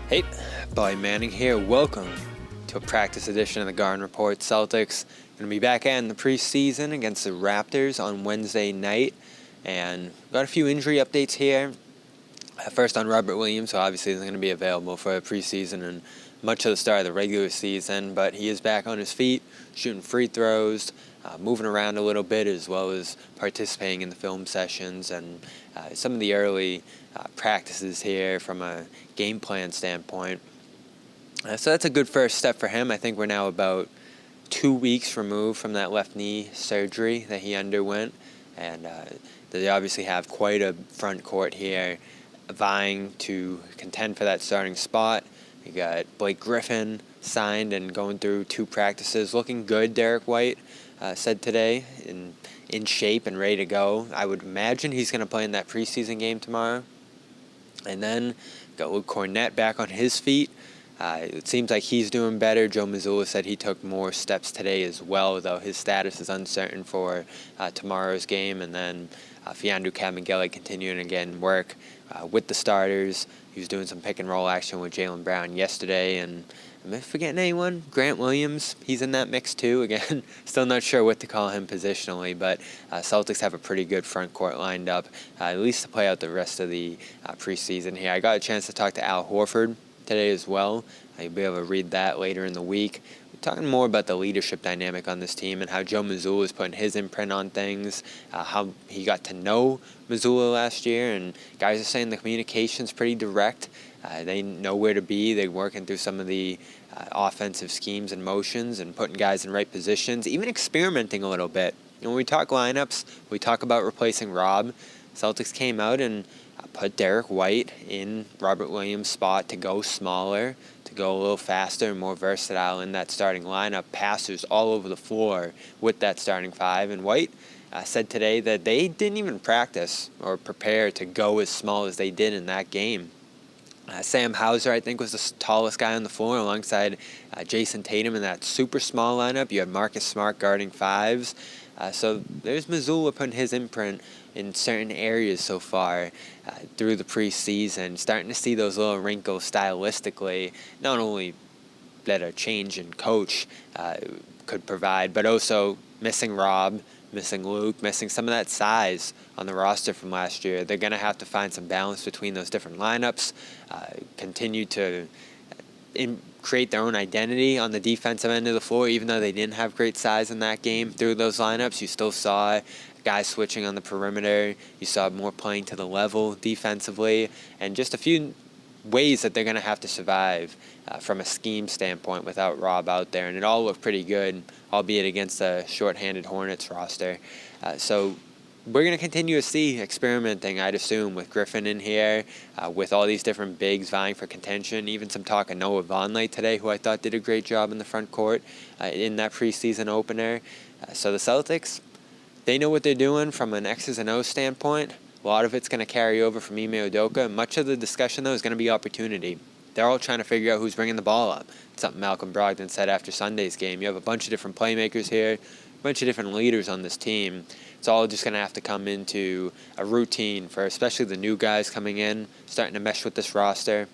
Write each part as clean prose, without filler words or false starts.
Hey, Boy Manning here. Welcome to a practice edition of the Garden Report. Celtics going to be back in the preseason against the Raptors on Wednesday night. And got a few injury updates here. First on Robert Williams, who obviously isn't going to be available for the preseason and much of the start of the regular season, but he is back on his feet, shooting free throws, moving around a little bit, as well as participating in the film sessions and some of the early practices here from a game plan standpoint. So that's a good first step for him. I think we're now about 2 weeks removed from that left knee surgery that he underwent, and they obviously have quite a front court here vying to contend for that starting spot. You got Blake Griffin signed and going through 2 practices, looking good, Derek White said today, in shape and ready to go. I would imagine he's going to play in that preseason game tomorrow. And then got Luke Cornett back on his feet. It seems like he's doing better. Joe Mazzulla said he took more steps today as well, though his status is uncertain for tomorrow's game. And then Fiandou Kabengele continuing again work with the starters. He was doing some pick and roll action with Jaylen Brown yesterday. And am I forgetting anyone? Grant Williams, he's in that mix too. Again, still not sure what to call him positionally, but Celtics have a pretty good front court lined up, at least to play out the rest of the preseason here. I got a chance to talk to Al Horford today as well. You'll be able to read that later in the week. We're talking more about the leadership dynamic on this team and how Joe Mazzulla is putting his imprint on things, how he got to know Mazzulla last year, and guys are saying the communication's pretty direct. They know where to be. They're working through some of the offensive schemes and motions and putting guys in right positions, even experimenting a little bit. When we talk lineups, we talk about replacing Rob. Celtics came out and put Derek White in Robert Williams' spot to go smaller, to go a little faster and more versatile in that starting lineup. Passers all over the floor with that starting 5. And White said today that they didn't even practice or prepare to go as small as they did in that game. Sam Hauser, I think, was the tallest guy on the floor alongside Jason Tatum in that super small lineup. You had Marcus Smart guarding 5s. So there's Mazzulla putting his imprint in certain areas so far through the preseason, starting to see those little wrinkles stylistically, not only that a change in coach could provide, but also missing Rob, missing Luke, missing some of that size on the roster from last year. They're going to have to find some balance between those different lineups, continue to create their own identity on the defensive end of the floor. Even though they didn't have great size in that game through those lineups, you still saw guys switching on the perimeter. You saw more playing to the level defensively, and just a few ways that they're going to have to survive from a scheme standpoint without Rob out there. And it all looked pretty good, albeit against a shorthanded Hornets roster. So we're going to continue to see experimenting, I'd assume, with Griffin in here, with all these different bigs vying for contention. Even some talk of Noah Vonleh today, who I thought did a great job in the front court in that preseason opener. So the Celtics, they know what they're doing from an X's and O's standpoint. A lot of it's going to carry over from Ime Udoka. Much of the discussion, though, is going to be opportunity. They're all trying to figure out who's bringing the ball up. It's something Malcolm Brogdon said after Sunday's game. You have a bunch of different playmakers here, a bunch of different leaders on this team. It's all just going to have to come into a routine for especially the new guys coming in, starting to mesh with this roster,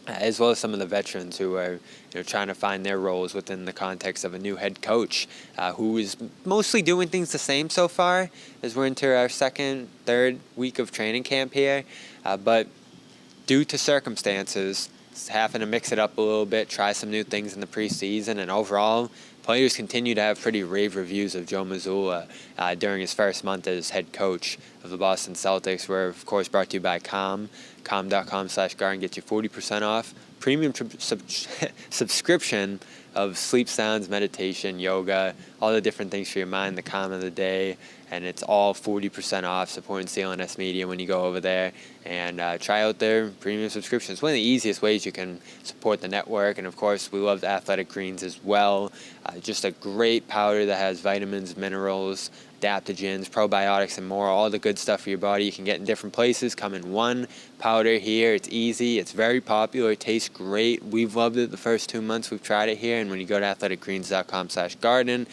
as well as some of the veterans who are trying to find their roles within the context of a new head coach who is mostly doing things the same so far as we're into our second, third week of training camp here. But due to circumstances, having to mix it up a little bit, try some new things in the preseason, and overall, players continue to have pretty rave reviews of Joe Mazzulla during his first month as head coach of the Boston Celtics. We're, of course, brought to you by Calm. Calm.com/Garden gets you 40% off. Premium subscription of sleep sounds, meditation, yoga, all the different things for your mind, the calm of the day. And it's all 40% off, supporting CLNS Media when you go over there. And try out their premium subscription. It's one of the easiest ways you can support the network. And, of course, we love the Athletic Greens as well. Just a great powder that has vitamins, minerals, adaptogens, probiotics, and more. All the good stuff for your body you can get in different places. Come in one powder here. It's easy. It's very popular. It tastes great. We've loved it the first 2 months we've tried it here. And when you go to athleticgreens.com/garden,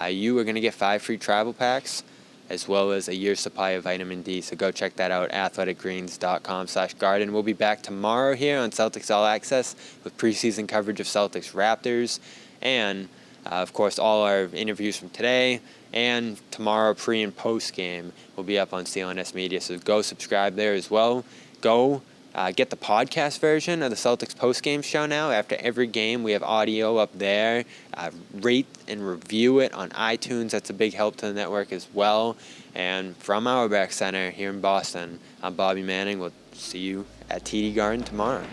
you are going to get 5 free travel packs. as well as a year's supply of vitamin D. So go check that out, athleticgreens.com/garden. We'll be back tomorrow here on Celtics All Access with preseason coverage of Celtics Raptors, and of course all our interviews from today and tomorrow pre and post game will be up on CLNS Media. So go subscribe there as well. Go get the podcast version of the Celtics post-game show now. After every game, we have audio up there. Rate and review it on iTunes. That's a big help to the network as well. And from our rec center here in Boston, I'm Bobby Manning. We'll see you at TD Garden tomorrow.